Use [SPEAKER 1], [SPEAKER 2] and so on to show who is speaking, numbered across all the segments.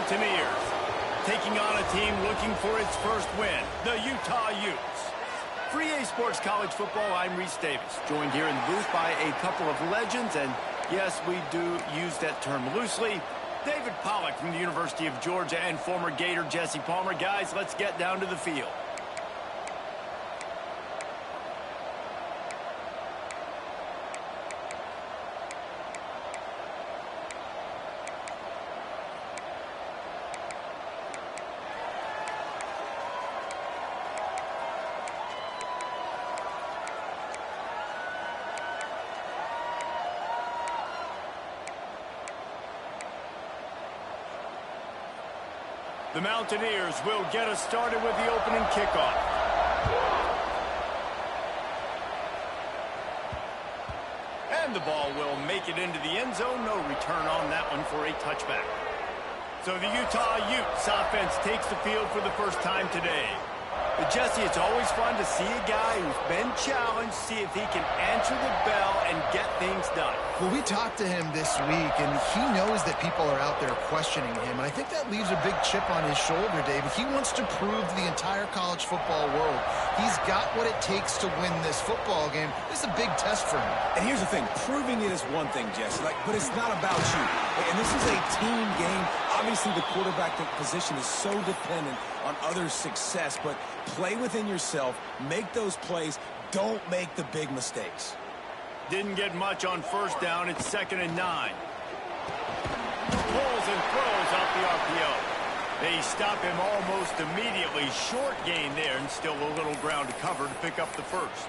[SPEAKER 1] Mountaineers. Taking on a team looking for its first win, the Utah Utes. For EA Sports College Football, I'm Reese Davis, joined here in the booth by a couple of legends, and yes, we do use that term loosely. David Pollack from the University of Georgia and former Gator Jesse Palmer. Guys, let's get down to the field. The Mountaineers will get us started with the opening kickoff. And the ball will make it into the end zone. No return on that one for a touchback. So the Utah Utes offense takes the field for the first time today. But Jesse, it's always fun to see a guy who's been challenged, see if he can answer the bell and get things done.
[SPEAKER 2] Well, we talked to him this week, and he knows that people are out there questioning him, and I think that leaves a big chip on his shoulder, David. He wants to prove to the entire college football world he's got what it takes to win this football game. This is a big test for him.
[SPEAKER 3] And here's the thing, proving it is one thing, Jesse, but it's not about you. And this is a team game. Obviously, the quarterback position is so dependent on others' success, but play within yourself, make those plays, don't make the big mistakes.
[SPEAKER 1] Didn't get much on first down. It's 2nd and 9. Pulls and throws out the RPO. They stop him almost immediately. Short gain there, and still a little ground to cover to pick up the first.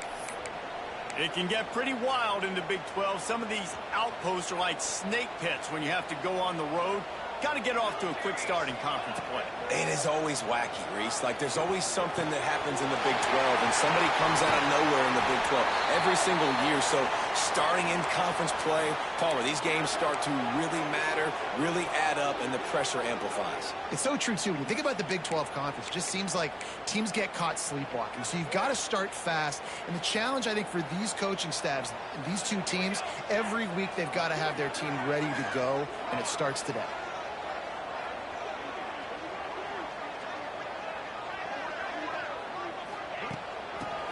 [SPEAKER 1] It can get pretty wild in the Big 12. Some of these outposts are like snake pits when you have to go on the road. Got to get off to a quick start in conference play.
[SPEAKER 3] It is always wacky, Reese. Like, there's always something that happens in the Big 12, and somebody comes out of nowhere in the Big 12 every single year. So starting in conference play, Palmer, these games start to really matter, really add up, and the pressure amplifies.
[SPEAKER 2] It's so true, too. When you think about the Big 12 conference, it just seems like teams get caught sleepwalking. So you've got to start fast. And the challenge, I think, for these coaching staffs and these two teams, every week they've got to have their team ready to go, and it starts today.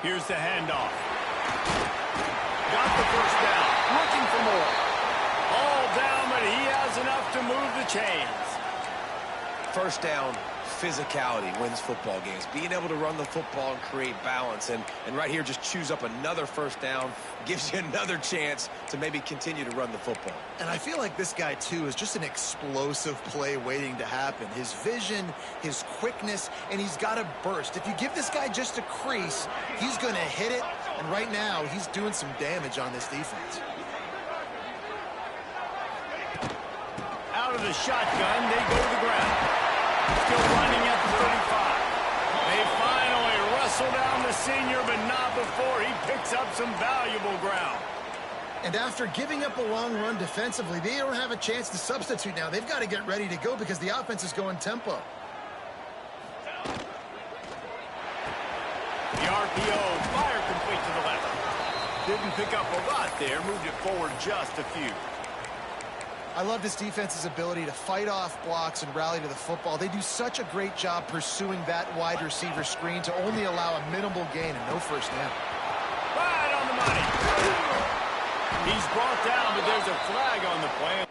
[SPEAKER 1] Here's the handoff. Got the first down. Looking for more. All down, but he has enough to move the chains.
[SPEAKER 3] First down, physicality wins football games. Being able to run the football and create balance. And right here, just choose up another first down. Gives you another chance to maybe continue to run the football.
[SPEAKER 2] And I feel like this guy, too, is just an explosive play waiting to happen. His vision, his quickness, and he's got a burst. If you give this guy just a crease, he's going to hit it. And right now, he's doing some damage on this defense.
[SPEAKER 1] Out of the shotgun, they go to the ground. Still running at the 35. They finally wrestle down the senior, but not before he picks up some valuable ground.
[SPEAKER 2] And after giving up a long run defensively, they don't have a chance to substitute now. They've got to get ready to go because the offense is going tempo.
[SPEAKER 1] The RPO, fire complete to the left. Didn't pick up a lot there, moved it forward just a few.
[SPEAKER 2] I love this defense's ability to fight off blocks and rally to the football. They do such a great job pursuing that wide receiver screen to only allow a minimal gain and no first down.
[SPEAKER 1] Right on the money. He's brought down, but there's a flag on the play.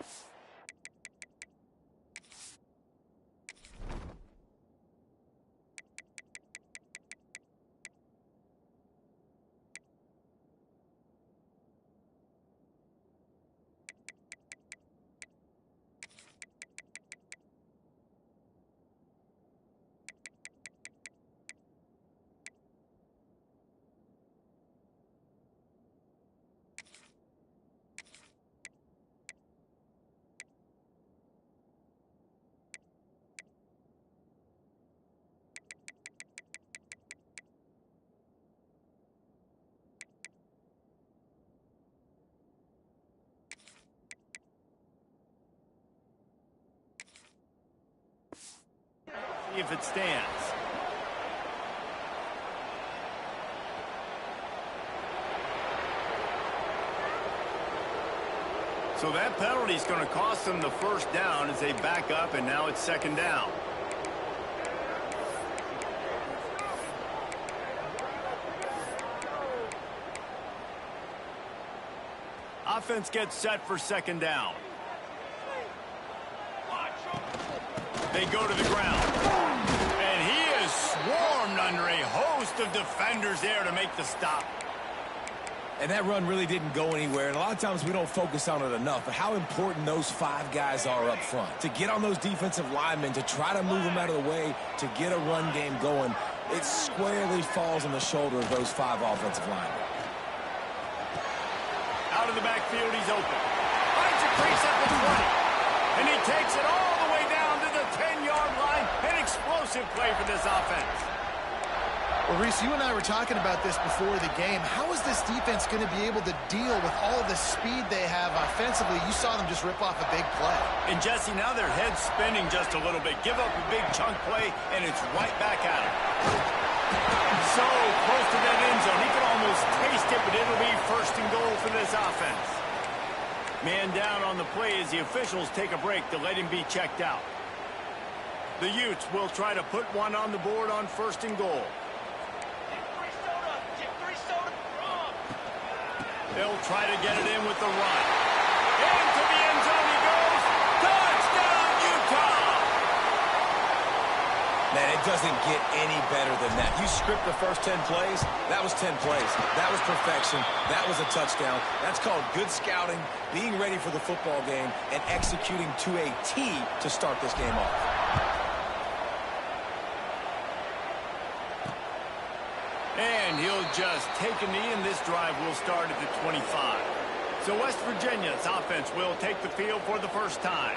[SPEAKER 1] If it stands. So that penalty is going to cost them the first down as they back up, and now it's second down. Offense gets set for second down. They go to the ground. And he is swarmed under a host of defenders there to make the stop.
[SPEAKER 3] And that run really didn't go anywhere. And a lot of times we don't focus on it enough. But how important those 5 guys are up front. To get on those defensive linemen, to try to move them out of the way, to get a run game going, it squarely falls on the shoulder of those 5 offensive linemen.
[SPEAKER 1] Out of the backfield, he's open. Finds a crease at the 20. And he takes it all the way down to the 10-yard line. An explosive play for this offense.
[SPEAKER 2] Well, Reese, you and I were talking about this before the game. How is this defense going to be able to deal with all the speed they have offensively? You saw them just rip off a big play.
[SPEAKER 1] And, Jesse, now their head's spinning just a little bit. Give up a big chunk play, and it's right back at him. So close to that end zone. He can almost taste it, but it'll be first and goal for this offense. Man down on the play as the officials take a break to let him be checked out. The Utes will try to put one on the board on first and goal. They'll try to get it in with the run. Into the end zone he goes. Touchdown, Utah!
[SPEAKER 3] Man, it doesn't get any better than that. You script the first 10 plays, that was 10 plays. That was perfection. That was a touchdown. That's called good scouting, being ready for the football game, and executing to a T to start this game off.
[SPEAKER 1] And he'll just take a knee, and this drive will start at the 25. So West Virginia's offense will take the field for the first time.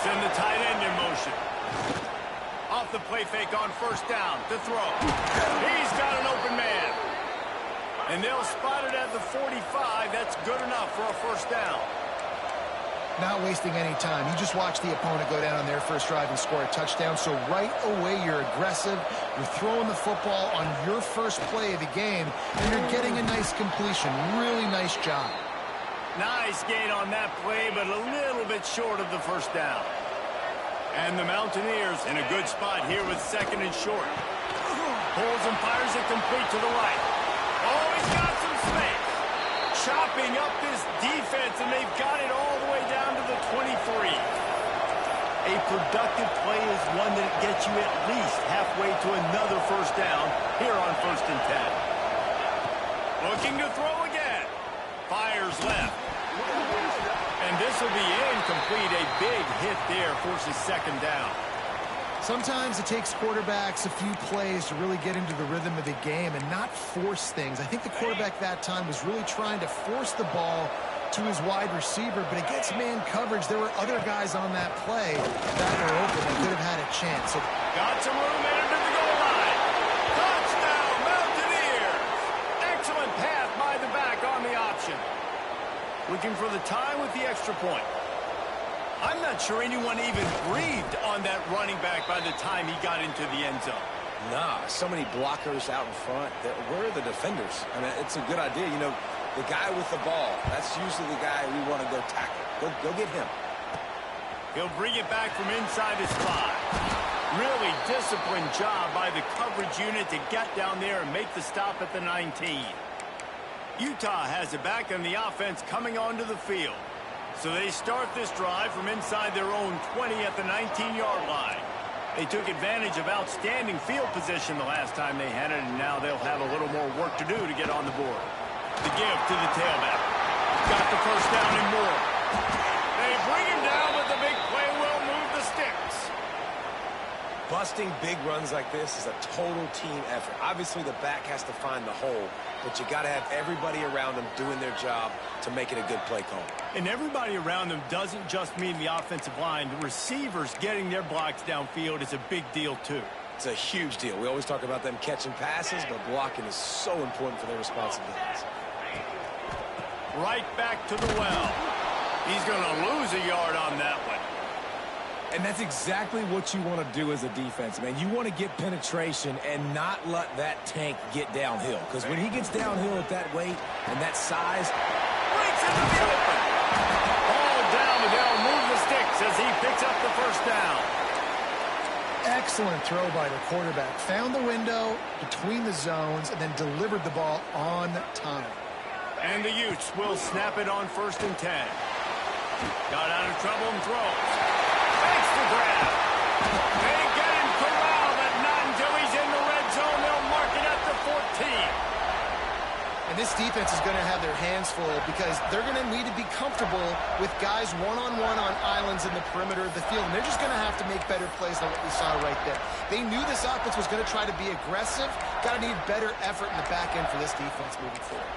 [SPEAKER 1] Send the tight end in motion. Off the play fake on first down to throw. He's got an open man. And they'll spot it at the 45. That's good enough for a first down.
[SPEAKER 2] Not wasting any time. You just watch the opponent go down on their first drive and score a touchdown. So right away, you're aggressive. You're throwing the football on your first play of the game, and you're getting a nice completion. Really nice job.
[SPEAKER 1] Nice gain on that play, but a little bit short of the first down. And the Mountaineers in a good spot here with second and short. Pulls and fires it complete to the right. Oh, he's got some space. Chopping up this defense, and they've got it all the way down to the 23. A productive play is one that gets you at least halfway to another first down here on first and 10. Looking to throw again. Fires left. And this will be incomplete. A big hit there forces second down.
[SPEAKER 2] Sometimes it takes quarterbacks a few plays to really get into the rhythm of the game and not force things. I think the quarterback that time was really trying to force the ball to his wide receiver, but against man coverage, there were other guys on that play that were open that could have had a chance. So,
[SPEAKER 1] got some room into the goal line. Touchdown, Mountaineers! Excellent pass by the back on the option. Looking for the tie with the extra point. I'm not sure anyone even breathed on that running back by the time he got into the end zone.
[SPEAKER 3] Nah, so many blockers out in front. Where are the defenders? I mean, it's a good idea. You know, the guy with the ball, that's usually the guy we want to go tackle. Go get him.
[SPEAKER 1] He'll bring it back from inside his 5. Really disciplined job by the coverage unit to get down there and make the stop at the 19. Utah has it back, and the offense coming onto the field. So they start this drive from inside their own 20 at the 19-yard line. They took advantage of outstanding field position the last time they had it, and now they'll have a little more work to do to get on the board. The give to the tailback. Got the first down and more. They bring him down, but the big play will move the sticks.
[SPEAKER 3] Busting big runs like this is a total team effort. Obviously, the back has to find the hole, but you got to have everybody around them doing their job to make it a good play call.
[SPEAKER 1] And everybody around them doesn't just mean the offensive line. The receivers getting their blocks downfield is a big deal, too.
[SPEAKER 3] It's a huge deal. We always talk about them catching passes, but blocking is so important for their responsibilities.
[SPEAKER 1] Right back to the well. He's going to lose a yard on that one.
[SPEAKER 3] And that's exactly what you want to do as a defense, man. You want to get penetration and not let that tank get downhill. Because when he gets downhill at that weight and that size,
[SPEAKER 1] breaks into the open. Ball down, and they'll move the sticks as he picks up the first down.
[SPEAKER 2] Excellent throw by the quarterback. Found the window between the zones and then delivered the ball on time.
[SPEAKER 1] And the Utes will snap it on 1st and 10. Got out of trouble and throws. Makes the grab. They get him corralled, but not until he's in the red zone. They'll mark it at the 14.
[SPEAKER 2] And this defense is going to have their hands full because they're going to need to be comfortable with guys one-on-one on islands in the perimeter of the field. And they're just going to have to make better plays than what we saw right there. They knew this offense was going to try to be aggressive. Got to need better effort in the back end for this defense moving forward.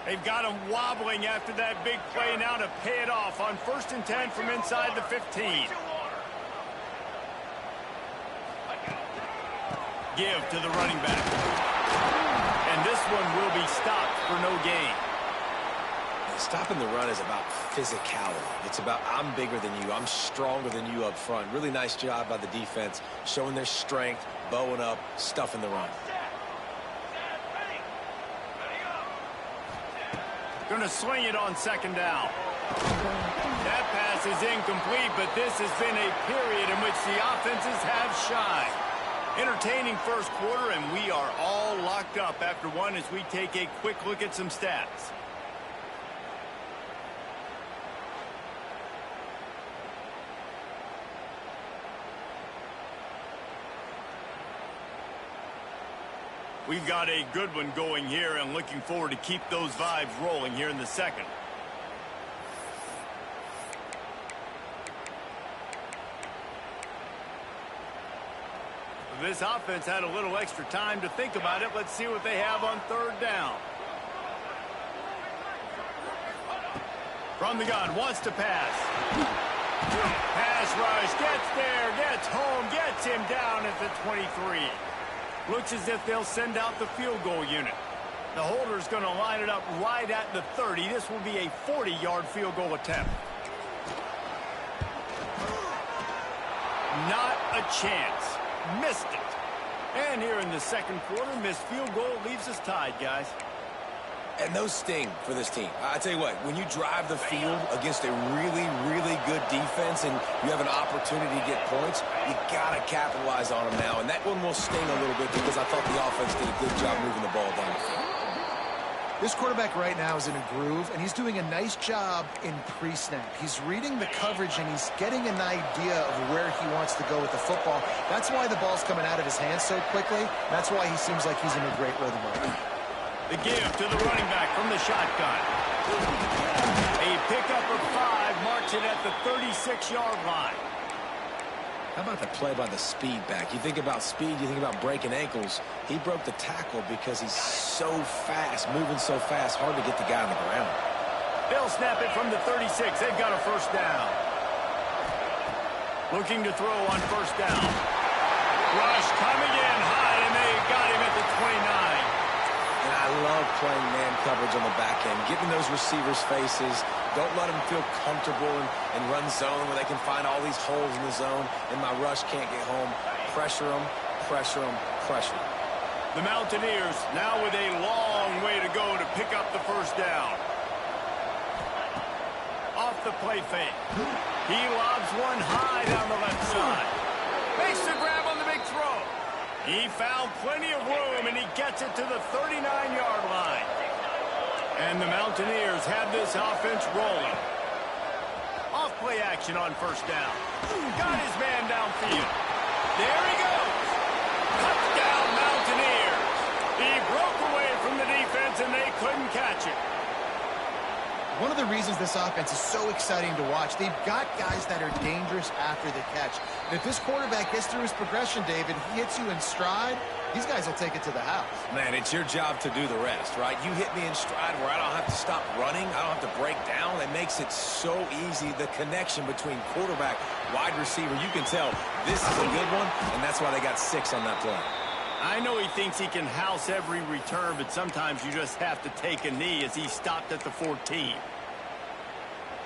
[SPEAKER 1] They've got him wobbling after that big play now to pay it off on 1st and 10 from inside the 15. Give to the running back. And this one will be stopped for no gain.
[SPEAKER 3] Stopping the run is about physicality. It's about I'm bigger than you. I'm stronger than you up front. Really nice job by the defense, showing their strength, bowing up, stuffing the run.
[SPEAKER 1] Going to swing it on 2nd down. That pass is incomplete, but this has been a period in which the offenses have shined. Entertaining first quarter, and we are all locked up after one as we take a quick look at some stats. We've got a good one going here and looking forward to keep those vibes rolling here in the second. This offense had a little extra time to think about it. Let's see what they have on 3rd down. From the gun, wants to pass. Pass rush, gets there, gets home, gets him down at the 23. Looks as if they'll send out the field goal unit. The holder's going to line it up right at the 30. This will be a 40-yard field goal attempt. Not a chance. Missed it. And here in the second quarter, missed field goal leaves us tied, guys.
[SPEAKER 3] And those sting for this team. I tell you what, when you drive the field against a really, really good defense and you have an opportunity to get points, you got to capitalize on them now. And that one will sting a little bit because I thought the offense did a good job moving the ball down the field.
[SPEAKER 2] This quarterback right now is in a groove, and he's doing a nice job in pre-snap. He's reading the coverage, and he's getting an idea of where he wants to go with the football. That's why the ball's coming out of his hands so quickly. That's why he seems like he's in a great rhythm right now.
[SPEAKER 1] The give to the running back from the shotgun. A pickup of 5 marks it at the 36-yard line.
[SPEAKER 3] How about the play by the speed back? You think about speed, you think about breaking ankles. He broke the tackle because he's so fast, moving so fast, hard to get the guy on the ground.
[SPEAKER 1] They'll snap it from the 36. They've got a 1st down. Looking to throw on 1st down. Rush coming in high, and they got him at the 29.
[SPEAKER 3] And I love playing man coverage on the back end, getting those receivers' faces. Don't let them feel comfortable and run zone where they can find all these holes in the zone, and my rush can't get home. Pressure them, pressure them, pressure them.
[SPEAKER 1] The Mountaineers now with a long way to go to pick up the 1st down. Off the play fake. He lobs one high down the left side. Makes the grab on the big throw. He found plenty of room, and he gets it to the 39-yard line. And the Mountaineers have this offense rolling. Off play action on 1st down. Got his man downfield. There he goes. Touchdown, Mountaineers. He broke away from the defense, and they couldn't catch it.
[SPEAKER 2] One of the reasons this offense is so exciting to watch, they've got guys that are dangerous after the catch. And if this quarterback gets through his progression, David, he hits you in stride, these guys will take it to the house.
[SPEAKER 3] Man, it's your job to do the rest, right? You hit me in stride where I don't have to stop running. I don't have to break down. It makes it so easy. The connection between quarterback, wide receiver, you can tell this is a good one, and that's why they got 6 on that play.
[SPEAKER 1] I know he thinks he can house every return, but sometimes you just have to take a knee as he stopped at the 14.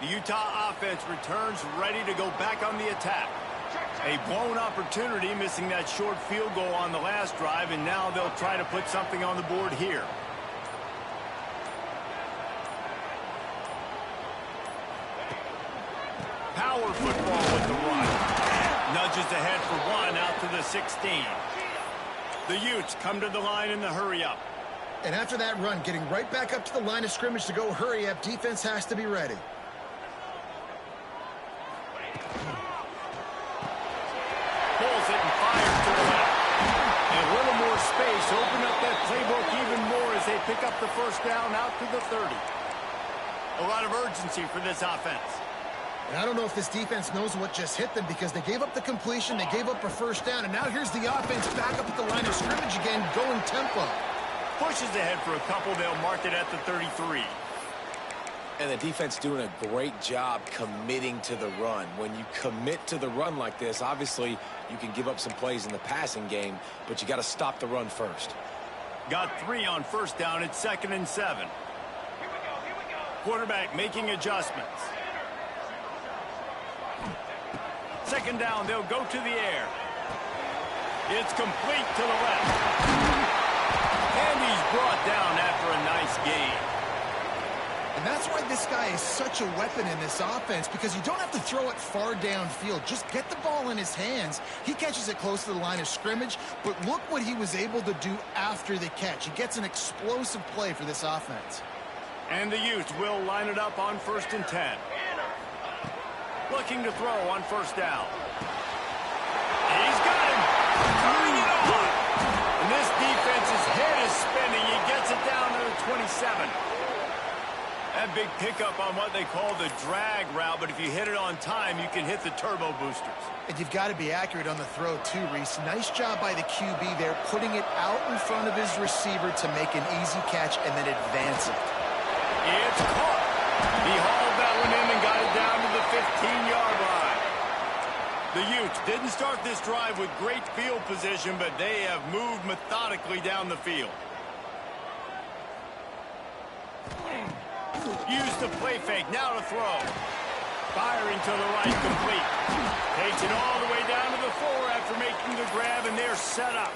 [SPEAKER 1] The Utah offense returns ready to go back on the attack. A blown opportunity, missing that short field goal on the last drive, and now they'll try to put something on the board here. Power football with the run. Nudges ahead for 1 out to the 16. The Utes come to the line in the hurry-up.
[SPEAKER 2] And after that run, getting right back up to the line of scrimmage to go hurry-up, defense has to be ready.
[SPEAKER 1] Pulls it and fires to the left. And a little more space, open up that playbook even more as they pick up the first down out to the 30. A lot of urgency for this offense.
[SPEAKER 2] And I don't know if this defense knows what just hit them because they gave up the completion, they gave up a first down, and now here's the offense back up at the line of scrimmage again, going tempo.
[SPEAKER 1] Pushes ahead for a couple, they'll mark it at the 33.
[SPEAKER 3] And the defense doing a great job committing to the run. When you commit to the run like this, obviously you can give up some plays in the passing game, but you got to stop the run first.
[SPEAKER 1] Got 3 on first down, it's 2nd and 7. Quarterback making adjustments. 2nd down, they'll go to the air. It's complete to the left. And he's brought down after a nice gain.
[SPEAKER 2] And that's why this guy is such a weapon in this offense, because you don't have to throw it far downfield. Just get the ball in his hands. He catches it close to the line of scrimmage, but look what he was able to do after the catch. He gets an explosive play for this offense.
[SPEAKER 1] And the Utes will line it up on 1st and 10. Looking to throw on first down. He's got him. Turning it on. And this defense's head is spinning. He gets it down to the 27. That big pickup on what they call the drag route, but if you hit it on time, you can hit the turbo boosters.
[SPEAKER 2] And you've got to be accurate on the throw too, Reese. Nice job by the QB there, putting it out in front of his receiver to make an easy catch and then advance it.
[SPEAKER 1] It's caught. He hauled that one in and got it down to the 15-yard line. The Utes didn't start this drive with great field position, but they have moved methodically down the field. Used the play fake, now to throw. Firing to the right, complete. Takes it all the way down to the 4 after making the grab, and they're set up.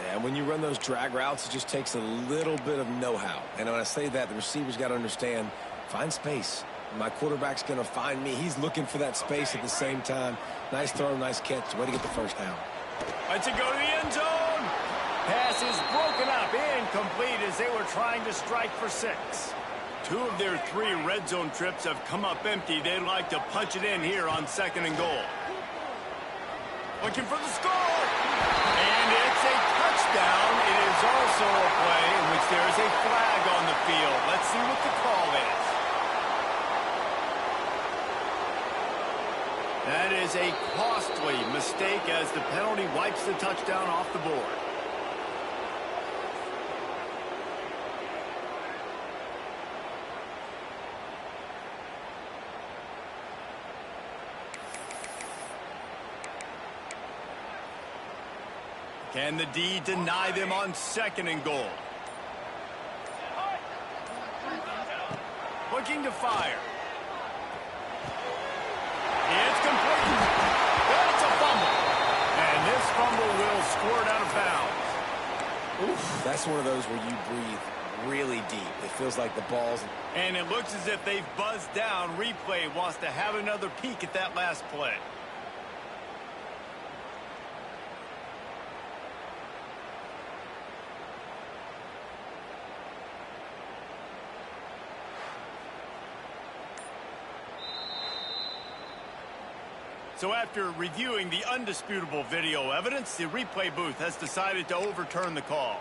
[SPEAKER 3] Yeah, when you run those drag routes, it just takes a little bit of know-how. And when I say that, the receiver's got to understand, find space. My quarterback's going to find me. He's looking for that space at the same time. Nice throw, nice catch. Way to get the first down.
[SPEAKER 1] Let's go to the end zone. Pass is broken up, incomplete as they were trying to strike for 6. 2 of their 3 red zone trips have come up empty. They'd like to punch it in here on 2nd and goal. Looking for the score. And it's a touchdown. It is also a play in which there is a flag on the field. Let's see what the call is. That is a costly mistake as the penalty wipes the touchdown off the board. Can the D deny them on 2nd and goal? Looking to fire. It's complete. That's a fumble. And this fumble will squirt out of bounds.
[SPEAKER 3] Oof, that's one of those where you breathe really deep. It feels like the ball's...
[SPEAKER 1] And it looks as if they've buzzed down. Replay wants to have another peek at that last play. So after reviewing the undisputable video evidence, the replay booth has decided to overturn the call.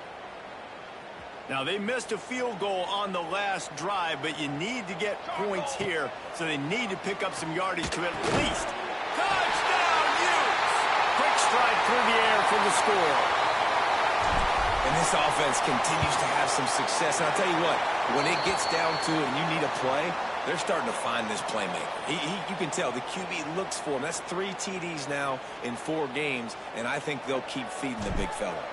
[SPEAKER 1] Now, they missed a field goal on the last drive, but you need to get points here, so they need to pick up some yardage to at least. Touchdown, Utes! Quick strike through the air for the score.
[SPEAKER 3] And this offense continues to have some success. And I'll tell you what, when it gets down to it and you need a play, they're starting to find this playmaker. You can tell the QB looks for him. That's 3 TDs now in 4 games, and I think they'll keep feeding the big fella.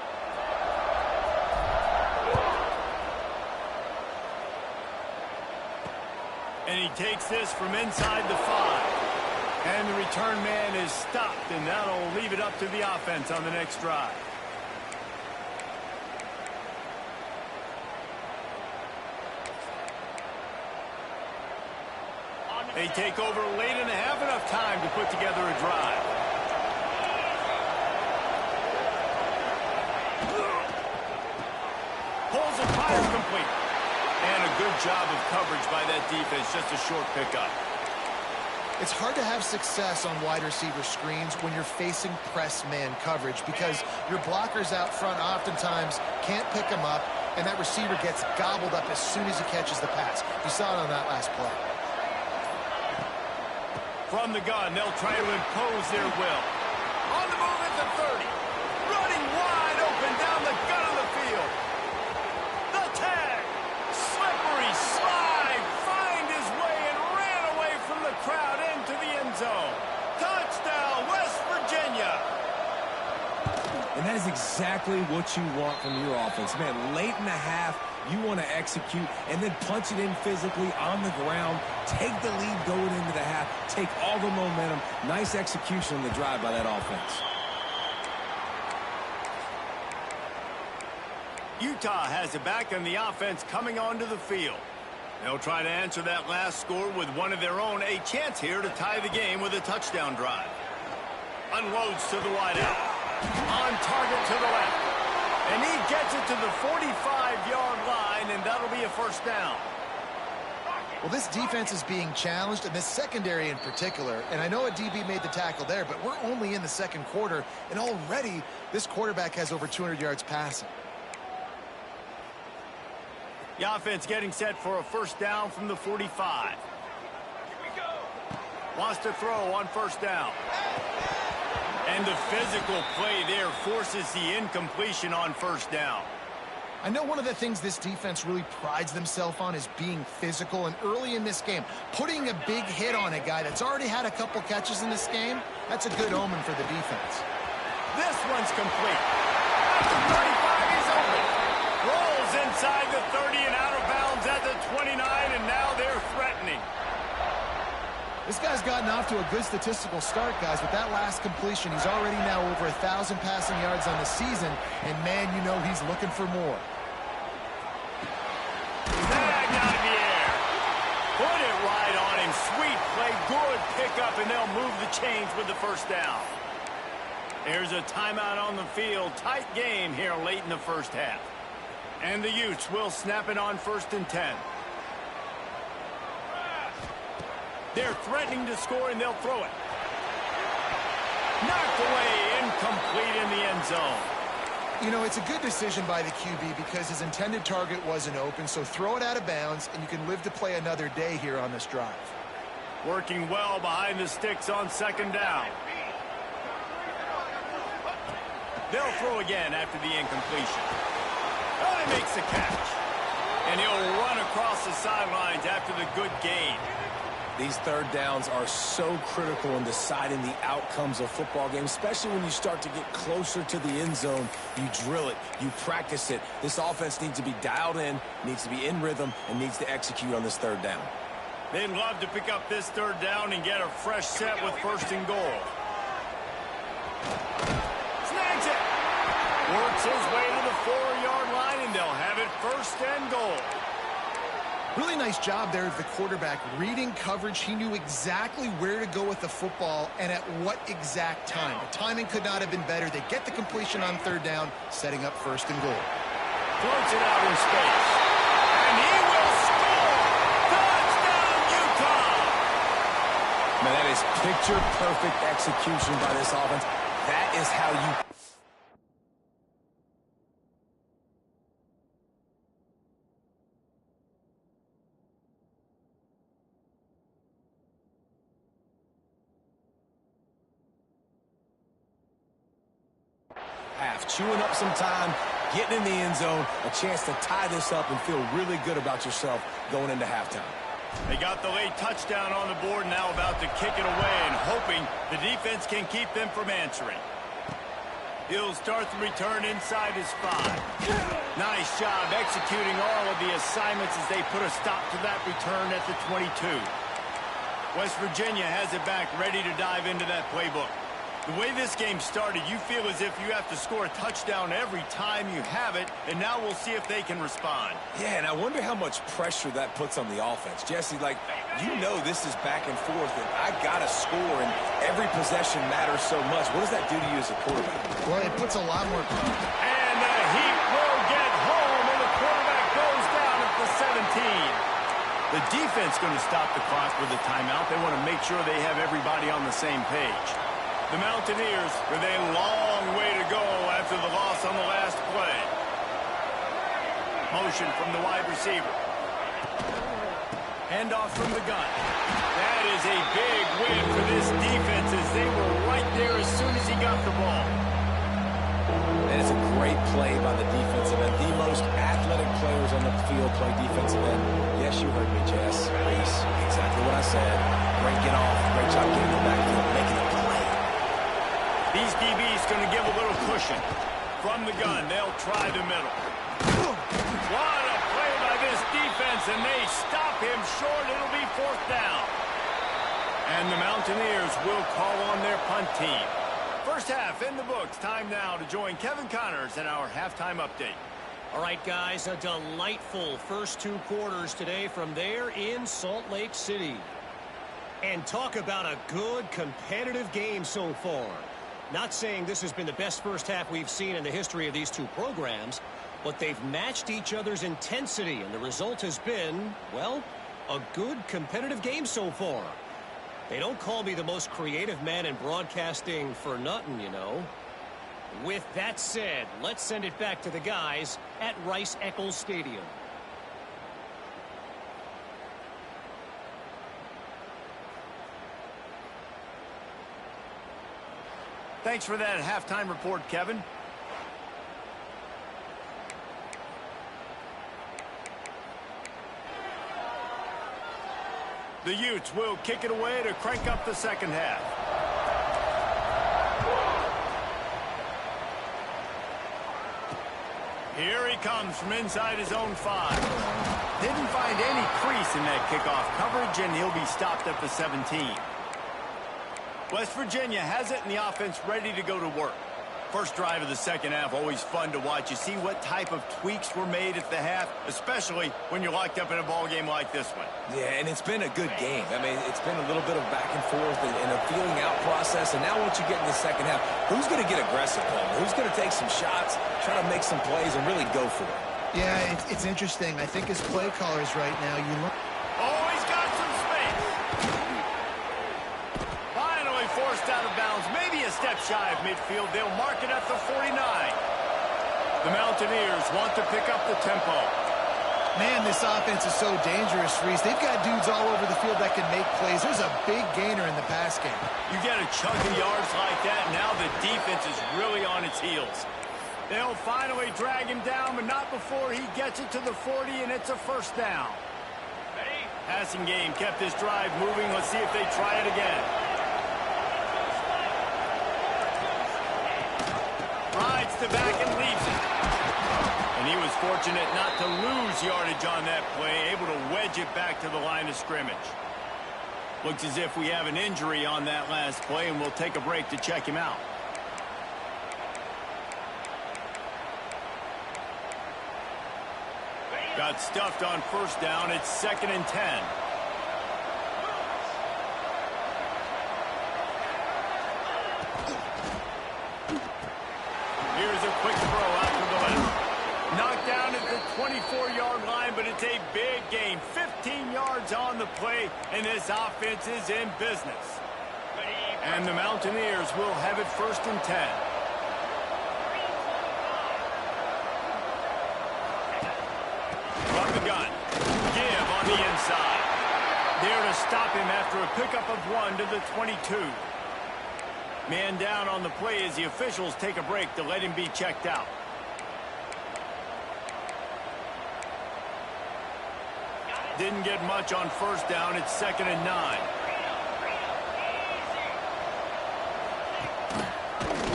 [SPEAKER 1] And he takes this from inside the 5. And the return man is stopped, and that'll leave it up to the offense on the next drive. They take over late and have enough time to put together a drive. Pulls and fires complete. And a good job of coverage by that defense, just a short pickup.
[SPEAKER 2] It's hard to have success on wide receiver screens when you're facing press man coverage because your blockers out front oftentimes can't pick them up, and that receiver gets gobbled up as soon as he catches the pass. You saw it on that last play.
[SPEAKER 1] From the gun, they'll try to impose their will. On the move at the 30. Running wide open down the gut of the field. The tag. Slippery slide. Find his way and ran away from the crowd into the end zone. Touchdown, West Virginia.
[SPEAKER 3] And that is exactly what you want from your offense. Man, late in the half, you want to execute and then punch it in physically on the ground. Take the lead going into the half. Take all the momentum. Nice execution on the drive by that offense.
[SPEAKER 1] Utah has it back on the offense coming onto the field. They'll try to answer that last score with one of their own. A chance here to tie the game with a touchdown drive. Unloads to the wideout. On target to the left. And he gets it to the 45-yard line, and that'll be a first down.
[SPEAKER 2] Well, this defense is being challenged, and this secondary in particular. And I know a DB made the tackle there, but we're only in the second quarter, and already this quarterback has over 200 yards passing.
[SPEAKER 1] The offense getting set for a first down from the 45. Wants to throw on first down. And the physical play there forces the incompletion on first down.
[SPEAKER 2] I know one of the things this defense really prides themselves on is being physical, and early in this game, putting a big hit on a guy that's already had a couple catches in this game, that's a good omen for the defense.
[SPEAKER 1] This one's complete. At the 35, he's open. Rolls inside the 30 and out of bounds at the 29, and now they're threatening.
[SPEAKER 2] This guy's gotten off to a good statistical start, guys. With that last completion, he's already now over 1,000 passing yards on the season, and man, you know he's looking for more.
[SPEAKER 1] Snagged out of the air. Put it right on him. Sweet play, good pickup, and they'll move the chains with the first down. There's a timeout on the field. Tight game here late in the first half. And the Utes will snap it on 1st and 10. They're threatening to score, and they'll throw it. Knocked away, incomplete in the end zone.
[SPEAKER 2] You know, it's a good decision by the QB because his intended target wasn't open, so throw it out of bounds, and you can live to play another day here on this drive.
[SPEAKER 1] Working well behind the sticks on 2nd down. They'll throw again after the incompletion. Oh, he makes the catch. And he'll run across the sidelines after the good gain.
[SPEAKER 3] These 3rd downs are so critical in deciding the outcomes of football games, especially when you start to get closer to the end zone. You drill it, you practice it. This offense needs to be dialed in, needs to be in rhythm, and needs to execute on this 3rd down.
[SPEAKER 1] They'd love to pick up this 3rd down and get a fresh set with 1st and goal. Snags it. Works his way to the 4-yard line, and they'll have it 1st and goal.
[SPEAKER 2] Really nice job there of the quarterback reading coverage. He knew exactly where to go with the football and at what exact time. The timing could not have been better. They get the completion on 3rd down, setting up 1st and goal.
[SPEAKER 1] Floats it out in space. And he will score! Touchdown, Utah!
[SPEAKER 3] Man, that is picture-perfect execution by this offense. That is how you half. Chewing up some time, getting in the end zone, a chance to tie this up and feel really good about yourself going into halftime.
[SPEAKER 1] They got the late touchdown on the board, now about to kick it away and hoping the defense can keep them from answering. He'll start the return inside his 5. Nice job executing all of the assignments as they put a stop to that return at the 22. West Virginia has it back, ready to dive into that playbook. The way this game started, you feel as if you have to score a touchdown every time you have it, and now we'll see if they can respond.
[SPEAKER 3] Yeah, and I wonder how much pressure that puts on the offense. Jesse, like, you know this is back and forth, and I got to score, and every possession matters so much. What does that do to you as a quarterback?
[SPEAKER 2] Well, it puts a lot more...
[SPEAKER 1] And the Heat will get home, and the quarterback goes down at the 17. The defense going to stop the clock with a timeout. They want to make sure they have everybody on the same page. The Mountaineers with a long way to go after the loss on the last play. Motion from the wide receiver. Handoff from the gun. That is a big win for this defense as they were right there as soon as he got the ball.
[SPEAKER 3] And it's a great play by the defensive end. The most athletic players on the field play defensive end. Yes, you heard me, Jess. Reese, exactly what I said. Great get off. Great job getting the backfield, making a play.
[SPEAKER 1] These DBs going to give a little cushion. From the gun, they'll try the middle. What a play by this defense, and they stop him short. It'll be 4th down. And the Mountaineers will call on their punt team. First half in the books. Time now to join Kevin Connors in our halftime update.
[SPEAKER 4] All right, guys, a delightful first 2 quarters today from there in Salt Lake City. And talk about a good competitive game so far. Not saying this has been the best first half we've seen in the history of these 2 programs, but they've matched each other's intensity, and the result has been, well, a good competitive game so far. They don't call me the most creative man in broadcasting for nothing, you know. With that said, let's send it back to the guys at Rice-Eccles Stadium.
[SPEAKER 1] Thanks for that halftime report, Kevin. The Utes will kick it away to crank up the second half. Here he comes from inside his own 5. Didn't find any crease in that kickoff coverage, and he'll be stopped at the 17. West Virginia has it, and the offense ready to go to work. First drive of the second half, always fun to watch. You see what type of tweaks were made at the half, especially when you're locked up in a ball game like this one.
[SPEAKER 3] Yeah, and it's been a good game. I mean, it's been a little bit of back and forth and a feeling out process. And now once you get in the second half, who's going to get aggressive, Coleman? Who's going to take some shots, try to make some plays, and really go for it?
[SPEAKER 2] Yeah, it's interesting. I think as play callers right now, you look...
[SPEAKER 1] Oh, he's got some space. Finally forced out of bounds. Maybe a step shy of midfield. They'll mark it at the 49. The Mountaineers want to pick up the tempo.
[SPEAKER 2] Man, this offense is so dangerous, Reese. They've got dudes all over the field that can make plays. There's a big gainer in the pass game.
[SPEAKER 1] You get a chunk of yards like that, now the defense is really on its heels. They'll finally drag him down, but not before he gets it to the 40, and it's a first down. Passing game kept this drive moving. Let's see if they try it again. Rides the back and leaves it. And he was fortunate not to lose yardage on that play, able to wedge it back to the line of scrimmage. Looks as if we have an injury on that last play, and we'll take a break to check him out. Got stuffed on first down. It's 2nd and 10. Here's a quick throw out to the left. Knocked down at the 24-yard line, but it's a big gain. 15 yards on the play, and this offense is in business. And the Mountaineers will have it 1st and 10. From the gun. Give on the inside. There to stop him after a pickup of 1 to the 22. Man down on the play as the officials take a break to let him be checked out. Didn't get much on first down. It's 2nd and 9.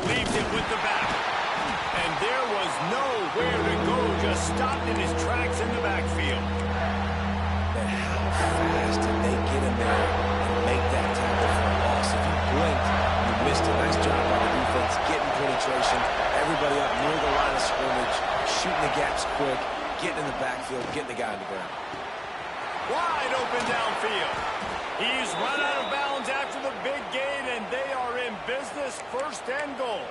[SPEAKER 1] Leaves it with the back. And there was nowhere to go. Just stopped in his tracks in the backfield.
[SPEAKER 3] And how fast did they get in there and make that tackle for a loss? If you blinked, you missed a nice job by the defense, getting penetration. Everybody up near the line of scrimmage, shooting the gaps quick, getting in the backfield, getting the guy on the ground.
[SPEAKER 1] Wide open downfield. He's run out of bounds after the big gain, and they are in business, 1st and goal.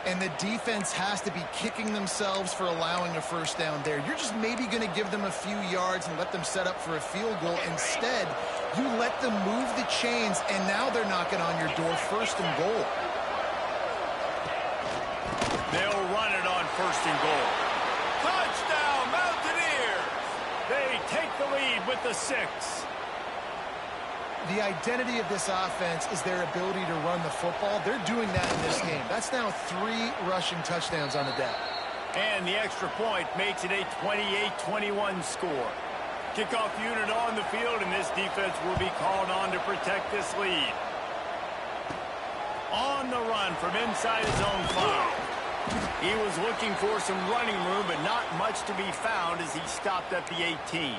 [SPEAKER 2] And the defense has to be kicking themselves for allowing a first down there. You're just maybe going to give them a few yards and let them set up for a field goal. Instead, you let them move the chains, and now they're knocking on your door, 1st and goal.
[SPEAKER 1] They'll run it on 1st and goal. Touchdown, Mountaineers! They take the lead with the 6.
[SPEAKER 2] The identity of this offense is their ability to run the football. They're doing that in this game. That's now 3 rushing touchdowns on the day.
[SPEAKER 1] And the extra point makes it a 28-21 score. Kickoff unit on the field, and this defense will be called on to protect this lead. On the run from inside his own 5. He was looking for some running room, but not much to be found as he stopped at the 18.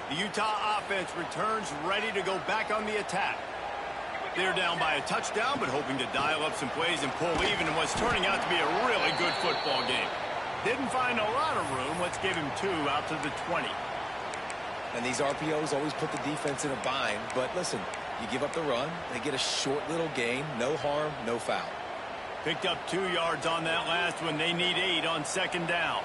[SPEAKER 1] The Utah offense returns ready to go back on the attack. They're down by a touchdown, but hoping to dial up some plays and pull even in what's turning out to be a really good football game. Didn't find a lot of room. Let's give him 2 out to the 20.
[SPEAKER 3] And these RPOs always put the defense in a bind. But listen, you give up the run, they get a short little gain, no harm, no foul.
[SPEAKER 1] Picked up 2 yards on that last one. They need 8 on 2nd down.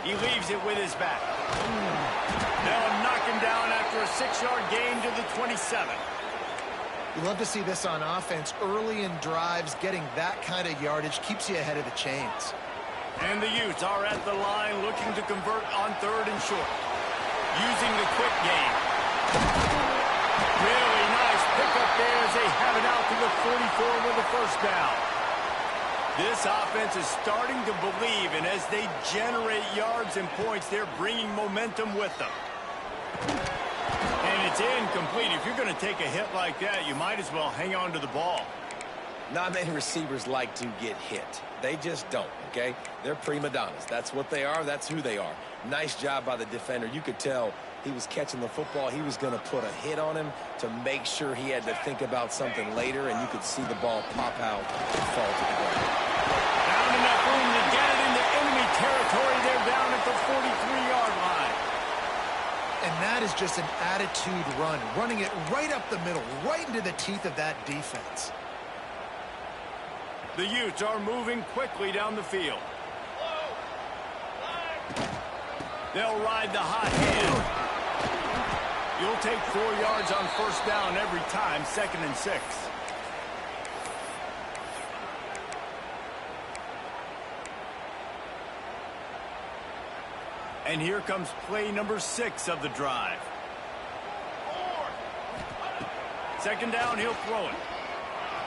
[SPEAKER 1] He leaves it with his back. They'll knock him down after a 6-yard gain to the 27.
[SPEAKER 2] You love to see this on offense. Early in drives, getting that kind of yardage keeps you ahead of the chains.
[SPEAKER 1] And the Utes are at the line looking to convert on 3rd and short. Using the quick game. Really nice pickup there as they have it out to the 44 with a 1st down. This offense is starting to believe, and as they generate yards and points, they're bringing momentum with them. And it's incomplete. If you're going to take a hit like that, you might as well hang on to the ball.
[SPEAKER 3] Not many receivers like to get hit. They just don't, okay? They're prima donnas. That's what they are. That's who they are. Nice job by the defender. You could tell he was catching the football. He was going to put a hit on him to make sure he had to think about something later, and you could see the ball pop out and fall to the ground.
[SPEAKER 1] Found enough room to get it into enemy territory. They're down at the 43-yard line.
[SPEAKER 2] And that is just an attitude run, running it right up the middle, right into the teeth of that defense.
[SPEAKER 1] The Utes are moving quickly down the field. They'll ride the hot hand. You'll take 4 yards on 1st down every time, 2nd and 6. And here comes play number 6 of the drive. 2nd down, he'll throw it.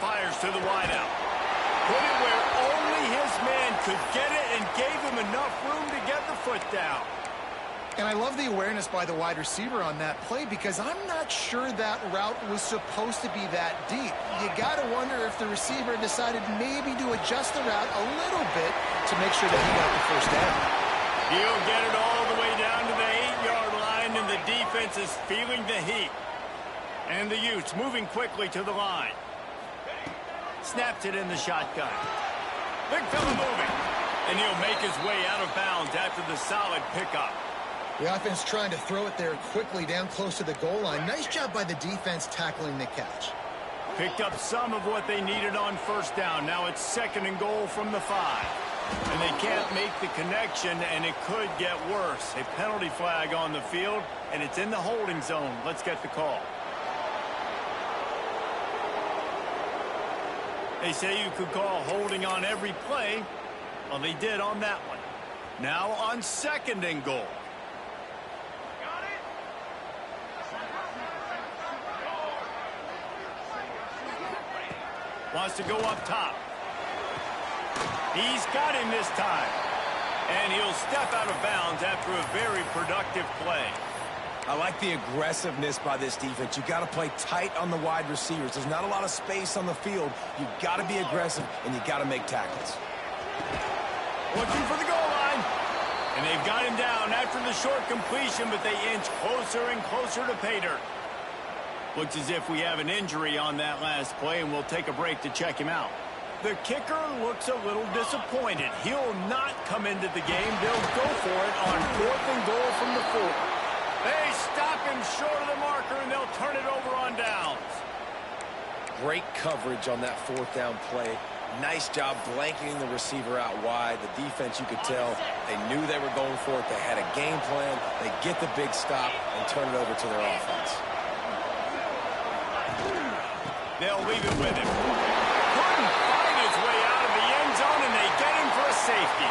[SPEAKER 1] Fires to the wideout. Put it where only his man could get it and gave him enough room to get the foot down.
[SPEAKER 2] And I love the awareness by the wide receiver on that play because I'm not sure that route was supposed to be that deep. You got to wonder if the receiver decided maybe to adjust the route a little bit to make sure that he got the 1st down.
[SPEAKER 1] He'll get it all the way down to the 8-yard line, and the defense is feeling the heat. And the Utes moving quickly to the line. Snaps it in the shotgun. Big fella moving. And he'll make his way out of bounds after the solid pickup.
[SPEAKER 2] The offense trying to throw it there quickly down close to the goal line. Nice job by the defense tackling the catch.
[SPEAKER 1] Picked up some of what they needed on 1st down. Now it's 2nd and goal from the 5. And they can't make the connection, and it could get worse. A penalty flag on the field, and it's in the holding zone. Let's get the call. They say you could call holding on every play. Well, they did on that one. Now on 2nd and goal. Wants to go up top. He's got him this time. And he'll step out of bounds after a very productive play.
[SPEAKER 3] I like the aggressiveness by this defense. You got to play tight on the wide receivers. There's not a lot of space on the field. You got to be aggressive, and you got to make tackles.
[SPEAKER 1] Looking for the goal line. And they've got him down after the short completion, but they inch closer and closer to pay dirt. Looks as if we have an injury on that last play, and we'll take a break to check him out. The kicker looks a little disappointed. He'll not come into the game. They'll go for it on 4th and goal from the 4. They stop him short of the marker, and they'll turn it over on downs.
[SPEAKER 3] Great coverage on that 4th down play. Nice job blanketing the receiver out wide. The defense, you could tell, they knew they were going for it. They had a game plan. They get the big stop and turn it over to their offense.
[SPEAKER 1] They'll leave it with him. Couldn't find his way out of the end zone, and they get him for a safety.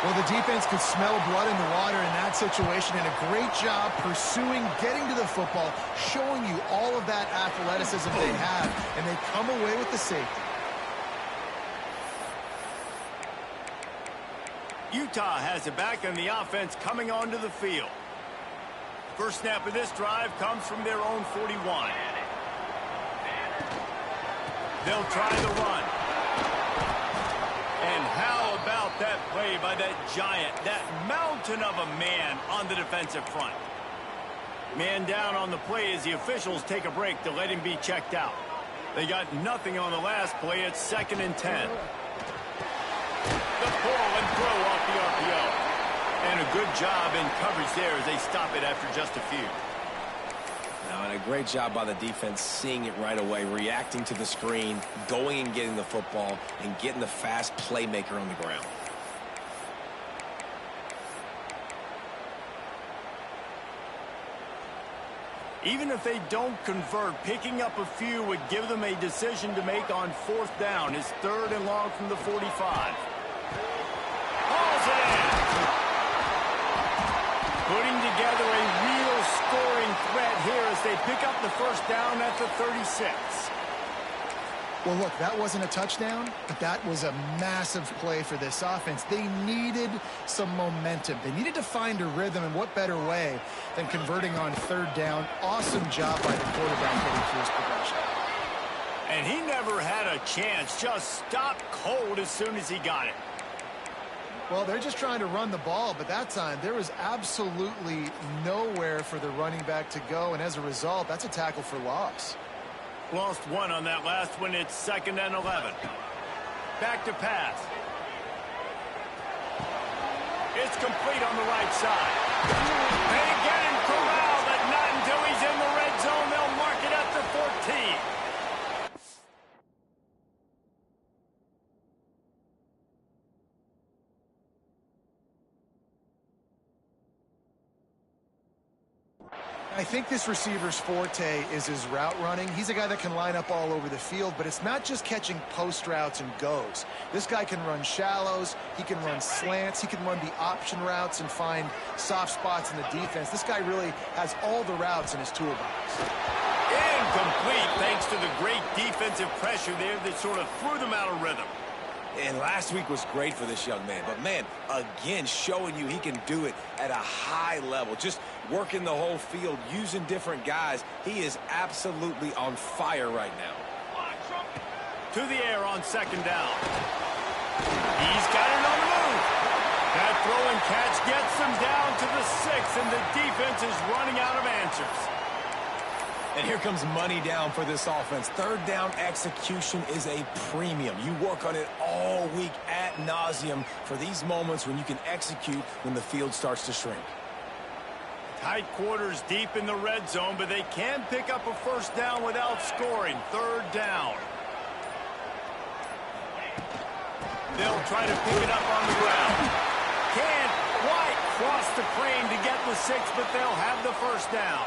[SPEAKER 2] Well, the defense could smell blood in the water in that situation, and a great job pursuing, getting to the football, showing you all of that athleticism they have, and they come away with the safety.
[SPEAKER 1] Utah has it back, and the offense coming onto the field. First snap of this drive comes from their own 41. They'll try the run. And how about that play by that giant, that mountain of a man on the defensive front? Man down on the play as the officials take a break to let him be checked out. They got nothing on the last play. It's 2nd and 10. The pull and throw off the RPO. And a good job in coverage there as they stop it after just a few.
[SPEAKER 3] Now, and a great job by the defense seeing it right away, reacting to the screen, going and getting the football, and getting the fast playmaker on the ground.
[SPEAKER 1] Even if they don't convert, picking up a few would give them a decision to make on 4th down. It's 3rd and long from the 45. Hauls it in. Putting together a real scoring threat here as they pick up the first down at the 36.
[SPEAKER 2] Well, look, that wasn't a touchdown, but that was a massive play for this offense. They needed some momentum. They needed to find a rhythm, and what better way than converting on 3rd down. Awesome job by the quarterback getting through his progression.
[SPEAKER 1] And he never had a chance. Just stopped cold as soon as he got it.
[SPEAKER 2] Well, they're just trying to run the ball, but that time there was absolutely nowhere for the running back to go, and as a result, that's a tackle for loss.
[SPEAKER 1] Lost one on that last one. It's 2nd and 11. Back to pass. It's complete on the right side. They get him corralled, but not until he's in the red zone. They'll mark it at the 14.
[SPEAKER 2] I think this receiver's forte is his route running. He's a guy that can line up all over the field, but it's not just catching post routes and goes. This guy can run shallows, he can run slants, he can run the option routes and find soft spots in the defense. This guy really has all the routes in his toolbox.
[SPEAKER 1] Incomplete thanks to the great defensive pressure there that sort of threw them out of rhythm.
[SPEAKER 3] And last week was great for this young man. But, man, again, showing you he can do it at a high level. Just working the whole field, using different guys. He is absolutely on fire right now.
[SPEAKER 1] To the air on 2nd down. He's got it on the move. That throw and catch gets them down to the 6, and the defense is running out of answers.
[SPEAKER 3] And here comes money down for this offense. 3rd down execution is a premium. You work on it all week ad nauseum for these moments when you can execute when the field starts to shrink.
[SPEAKER 1] Tight quarters deep in the red zone, but they can pick up a first down without scoring. 3rd down. They'll try to pick it up on the ground. Can't quite cross the crane to get the 6, but they'll have the first down.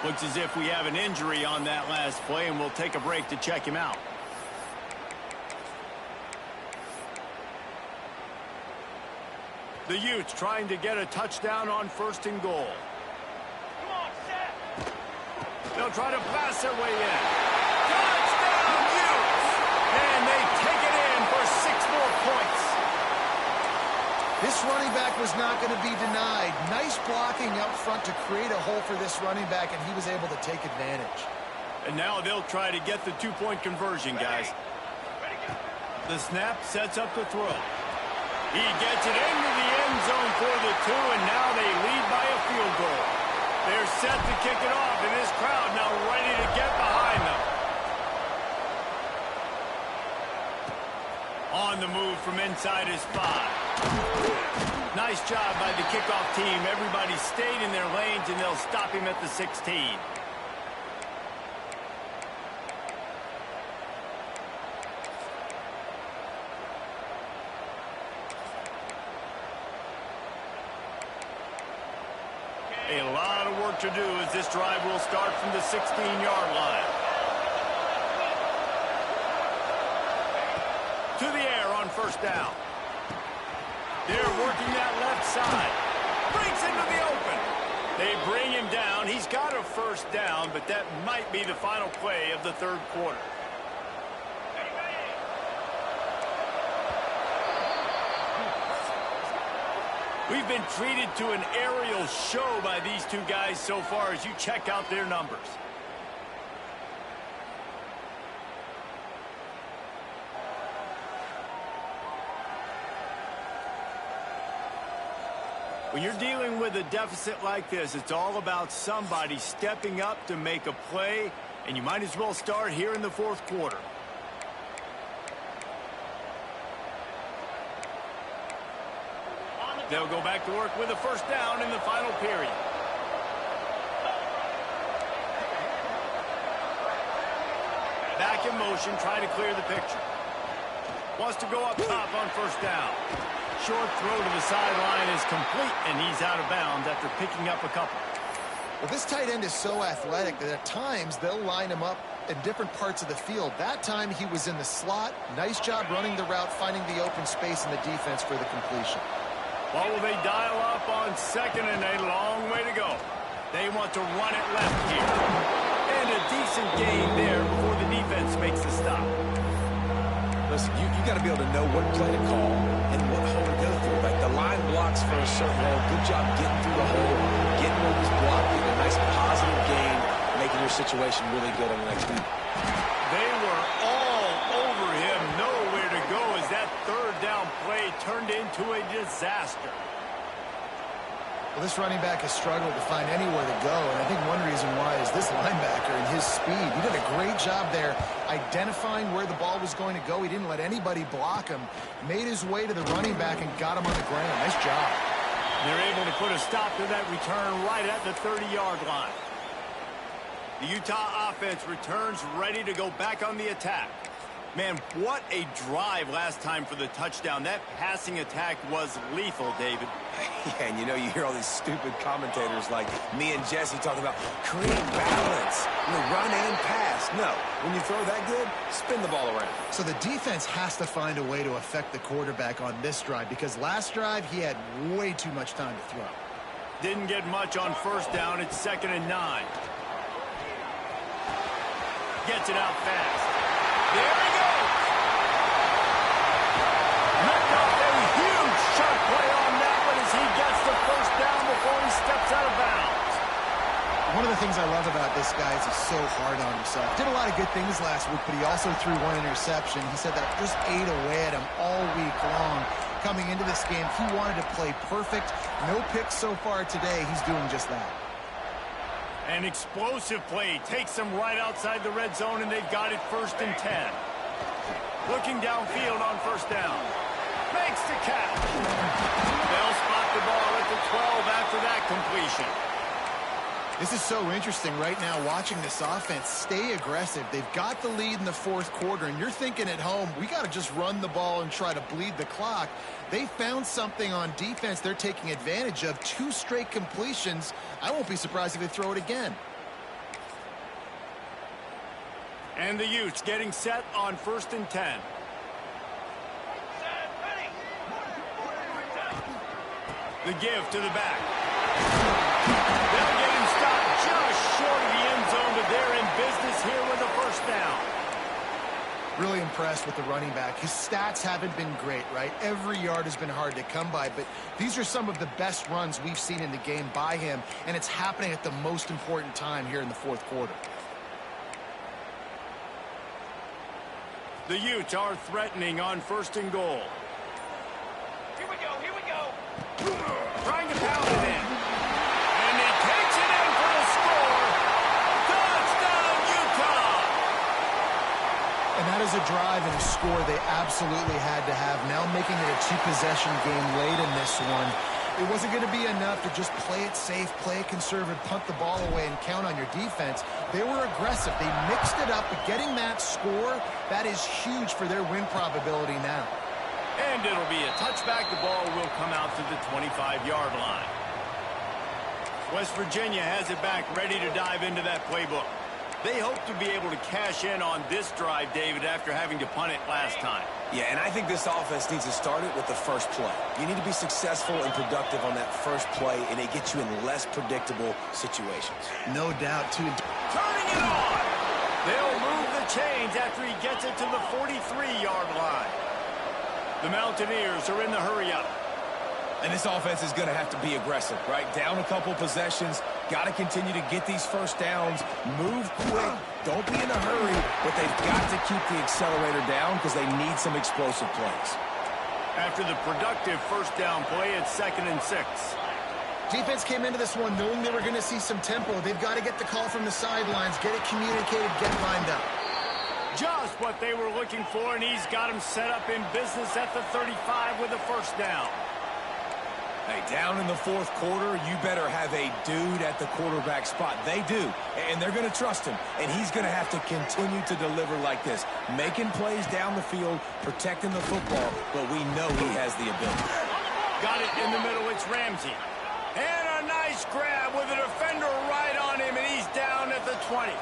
[SPEAKER 1] Looks as if we have an injury on that last play, and we'll take a break to check him out. The Utes trying to get a touchdown on 1st and goal. Come on, set. They'll try to pass their way in. Touchdown,
[SPEAKER 2] This running back was not going to be denied. Nice blocking up front to create a hole for this running back, and he was able to take advantage.
[SPEAKER 1] And now they'll try to get the two-point conversion, guys. The snap sets up the throw. He gets it into the end zone for the 2, and now they lead by a field goal. They're set to kick it off, and this crowd now ready to get behind them. On the move from inside his 5. Nice job by the kickoff team. Everybody stayed in their lanes, and they'll stop him at the 16. A lot of work to do as this drive will start from the 16-yard line. To the air on first down. They're working that left side. Breaks into the open. They bring him down. He's got a first down, but that might be the final play of the third quarter. We've been treated to an aerial show by these two guys so far as you check out their numbers. When you're dealing with a deficit like this, it's all about somebody stepping up to make a play, and you might as well start here in the fourth quarter. They'll go back to work with a first down in the final period. Back in motion, trying to clear the picture. Wants to go up top on first down. Short throw to the sideline is complete, and he's out of bounds after picking up a couple.
[SPEAKER 2] Well, this tight end is so athletic that at times they'll line him up in different parts of the field. That time he was in the slot. Nice job running the route, finding the open space in the defense for the completion.
[SPEAKER 1] Well, will they dial up on second and a long way to go? They want to run it left here. And a decent gain there before the defense makes the stop.
[SPEAKER 3] Listen, you got to be able to know what play to call and what hole to go through. Like the line blocks for a certain hole. Good job getting through the hole, getting where he's blocked, getting a nice positive gain, making your situation really good on the next week.
[SPEAKER 1] They were all over him. Nowhere to go as that third down play turned into a disaster.
[SPEAKER 2] Well, this running back has struggled to find anywhere to go, and I think one reason why is this linebacker and his speed. He did a great job there identifying where the ball was going to go. He didn't let anybody block him. Made his way to the running back and got him on the ground. Nice job.
[SPEAKER 1] They're able to put a stop to that return right at the 30-yard line. The Utah offense returns ready to go back on the attack. Man, what a drive last time for the touchdown. That passing attack was lethal, David.
[SPEAKER 3] Yeah, and you know, you hear all these stupid commentators like me and Jesse talking about create balance, run and pass. No, when you throw that good, spin the ball around.
[SPEAKER 2] So the defense has to find a way to affect the quarterback on this drive, because last drive he had way too much time to throw.
[SPEAKER 1] Didn't get much on first down. It's 2nd and 9. Gets it out fast. There he goes. Metcalf, a huge shot play on that one as he gets the first down before he steps out of bounds.
[SPEAKER 2] One of the things I love about this guy is he's so hard on himself. Did a lot of good things last week, but he also threw one interception. He said that just ate away at him all week long. Coming into this game, he wanted to play perfect. No picks so far today. He's doing just that.
[SPEAKER 1] An explosive play takes them right outside the red zone, and they've got it 1st and 10. Looking downfield on first down. Makes the catch. They'll spot the ball at the 12 after that completion.
[SPEAKER 2] This is so interesting right now, watching this offense stay aggressive. They've got the lead in the fourth quarter, and you're thinking at home, we got to just run the ball and try to bleed the clock. They found something on defense they're taking advantage of. 2 straight completions. I won't be surprised if they throw it again.
[SPEAKER 1] And the Utes getting set on 1st and 10. The give to the back. They'll get him stopped just short of the end zone, but they're in business here with a first down.
[SPEAKER 2] Really impressed with the running back. His stats haven't been great, right? Every yard has been hard to come by, but these are some of the best runs we've seen in the game by him, and it's happening at the most important time here in the fourth quarter.
[SPEAKER 1] The Utes are threatening on 1st and goal.
[SPEAKER 5] Here we go, here we go.
[SPEAKER 1] Trying to pound it in. And he takes it in for the score. Touchdown, Utah!
[SPEAKER 2] And that is a drive and a score they absolutely had to have. Now making it a 2-possession game late in this one. It wasn't going to be enough to just play it safe, play it conservative, punt the ball away, and count on your defense. They were aggressive. They mixed it up, but getting that score, that is huge for their win probability now.
[SPEAKER 1] And it'll be a touchback. The ball will come out to the 25-yard line. West Virginia has it back, ready to dive into that playbook. They hope to be able to cash in on this drive, David, after having to punt it last time.
[SPEAKER 3] Yeah, and I think this offense needs to start it with the first play. You need to be successful and productive on that first play, and it gets you in less predictable situations.
[SPEAKER 2] No doubt, too.
[SPEAKER 1] Turning it on! They'll move the chains after he gets it to the 43-yard line. The Mountaineers are in the hurry-up.
[SPEAKER 3] And this offense is going to have to be aggressive, right? Down a couple possessions, got to continue to get these first downs, move quick, don't be in a hurry, but they've got to keep the accelerator down because they need some explosive plays.
[SPEAKER 1] After the productive first down play, it's 2nd and 6.
[SPEAKER 2] Defense came into this one knowing they were going to see some tempo. They've got to get the call from the sidelines, get it communicated, get lined up.
[SPEAKER 1] Just what they were looking for, and he's got him set up in business at the 35 with a first down.
[SPEAKER 3] Hey, down in the fourth quarter, you better have a dude at the quarterback spot. They do, and they're going to trust him, and he's going to have to continue to deliver like this, making plays down the field, protecting the football, but we know he has the ability.
[SPEAKER 1] Got it in the middle, it's Ramsey. And a nice grab with a defender right on him, and he's down at the 20.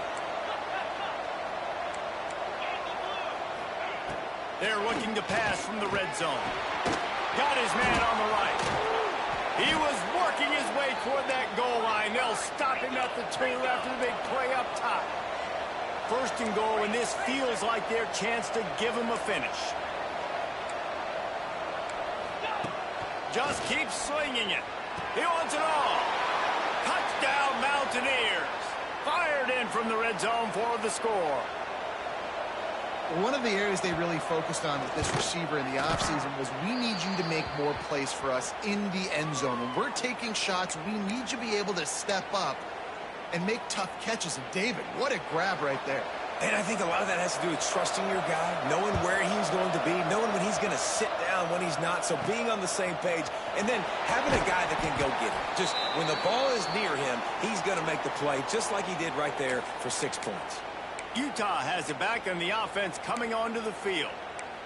[SPEAKER 1] They're looking to pass from the red zone. Got his man on the right. He was working his way toward that goal line. They'll stop him at the 2 after the big play up top. 1st and goal, and this feels like their chance to give him a finish. Just keeps slinging it. He wants it all. Touchdown, Mountaineers. Fired in from the red zone for the score.
[SPEAKER 2] One of the areas they really focused on with this receiver in the offseason was we need you to make more plays for us in the end zone. When we're taking shots, we need you to be able to step up and make tough catches. And David, what a grab right there.
[SPEAKER 3] And I think a lot of that has to do with trusting your guy, knowing where he's going to be, knowing when he's going to sit down, when he's not, so being on the same page, and then having a guy that can go get it. Just when the ball is near him, he's going to make the play, just like he did right there for 6 points.
[SPEAKER 1] Utah has it back, and the offense coming onto the field.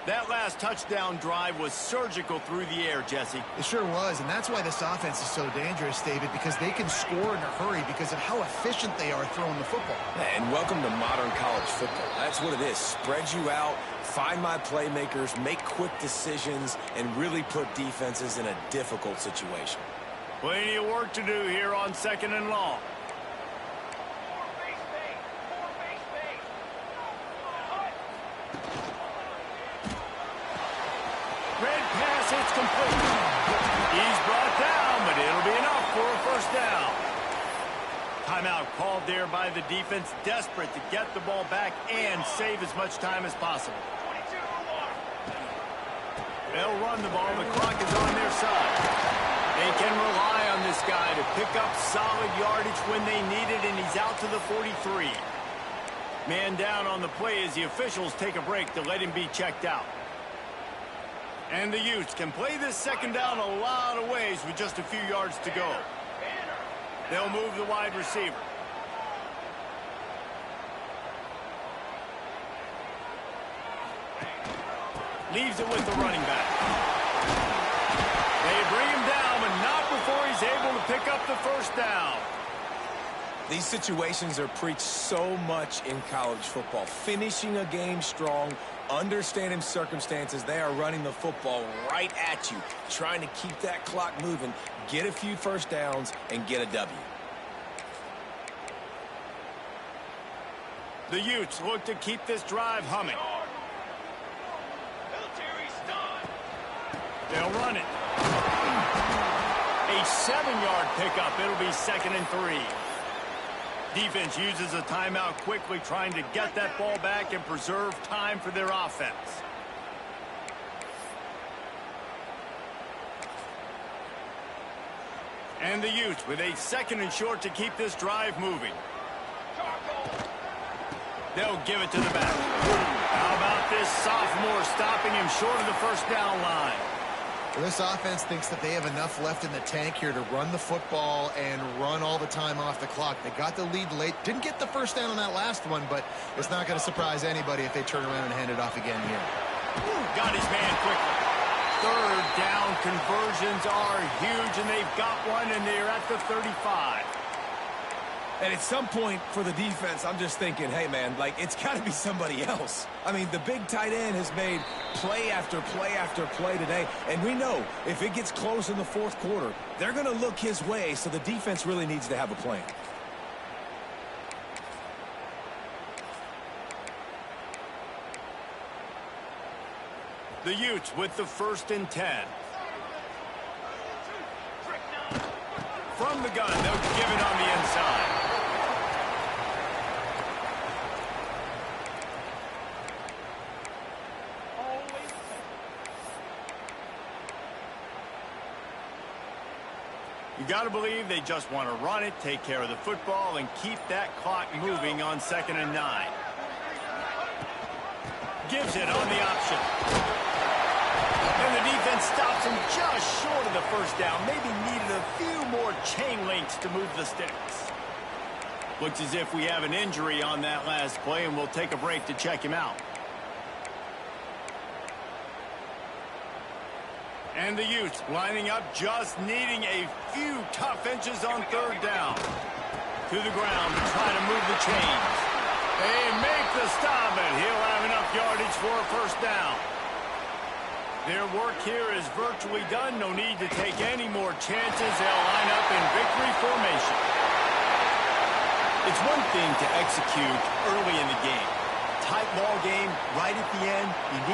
[SPEAKER 1] That last touchdown drive was surgical through the air, Jesse.
[SPEAKER 2] It sure was, and that's why this offense is so dangerous, David, because they can score in a hurry because of how efficient they are throwing the football.
[SPEAKER 3] And welcome to modern college football. That's what it is. Spread you out, find my playmakers, make quick decisions, and really put defenses in a difficult situation.
[SPEAKER 1] Plenty of work to do here on 2nd and long. Red pass, it's complete. He's brought down, but it'll be enough for a first down. Timeout called there by the defense, desperate to get the ball back and save as much time as possible. They'll run the ball, the clock is on their side. They can rely on this guy to pick up solid yardage when they need it, and he's out to the 43. Man down on the play as the officials take a break to let him be checked out. And the Utes can play this 2nd down a lot of ways with just a few yards to go. They'll move the wide receiver. Leaves it with the running back. They bring him down, but not before he's able to pick up the first down.
[SPEAKER 3] These situations are preached so much in college football. Finishing a game strong, understanding circumstances. They are running the football right at you, trying to keep that clock moving, get a few first downs, and get a W.
[SPEAKER 1] The Utes look to keep this drive humming. They'll run it. A 7-yard pickup. It'll be 2nd and 3. Defense uses a timeout quickly, trying to get that ball back and preserve time for their offense. And the Utes with a 2nd and short to keep this drive moving. They'll give it to the back. How about this sophomore stopping him short of the first down line?
[SPEAKER 2] Well, this offense thinks that they have enough left in the tank here to run the football and run all the time off the clock. They got the lead late. Didn't get the first down on that last one, but it's not going to surprise anybody if they turn around and hand it off again here.
[SPEAKER 1] Got his man quickly. 3rd down conversions are huge, and they've got one, and they're at the 35.
[SPEAKER 3] And at some point for the defense, I'm just thinking, hey, man, like, it's got to be somebody else. I mean, the big tight end has made play after play after play today. And we know if it gets close in the 4th quarter, they're going to look his way, so the defense really needs to have a plan.
[SPEAKER 1] The Utes with the 1st and 10. From the gun, they'll give it on the inside. You got to believe they just want to run it, take care of the football, and keep that clock moving on 2nd and 9. Gives it on the option. And the defense stops him just short of the first down. Maybe needed a few more chain links to move the sticks. Looks as if we have an injury on that last play, and we'll take a break to check him out. And the Utes lining up, just needing a few tough inches on 3rd down. To the ground to try to move the chains. They make the stop, and he'll have enough yardage for a first down. Their work here is virtually done. No need to take any more chances. They'll line up in victory formation. It's one thing to execute early in the game. Tight ball game right at the end. You need